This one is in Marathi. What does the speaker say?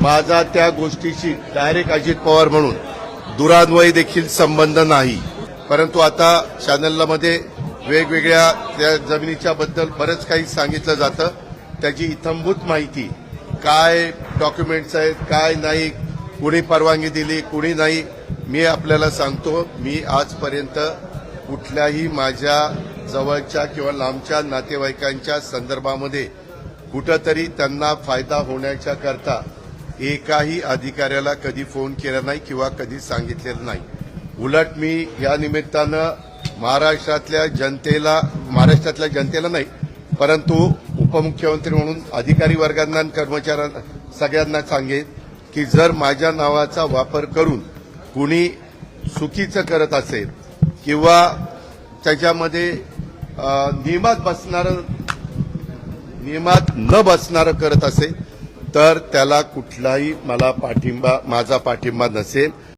माझा त्या गोष्टीशी डायरेक्ट अजित पवार म्हणून दुरान्वयी देखील संबंध नाही. परंतु आता चॅनलला मध्ये वेगवेगळ्या त्या जमिनीच्या बद्दल बरंच काही सांगितलं जातं. त्याची इत्थंभूत माहिती काय डॉक्युमेंट्स आहेत काय नाही, कुणी परवानगी दिली कुणी नाही, मी आपल्याला सांगतो. मी आजपर्यंत कुठल्याही माझ्या जवळच्या किंवा लांबच्या नातेवाईकांच्या संदर्भामध्ये कुठंतरी त्यांना फायदा होण्याच्या करता एकाही अधिकाऱ्याला कधी फोन केला नाही किंवा कधी सांगितलेलं नाही. उलट मी या निमित्तानं महाराष्ट्रातल्या जनतेला नाही परंतु उपमुख्यमंत्री म्हणून अधिकारी वर्गांना आणि कर्मचाऱ्यांना सगळ्यांना सांगेन की जर माझ्या नावाचा वापर करून कुणी चुकीचं करत असेल किंवा त्याच्यामध्ये नियमात न बसणारं करत असेल तर त्याला कुठलाही माझा पाठिंबा नसेल.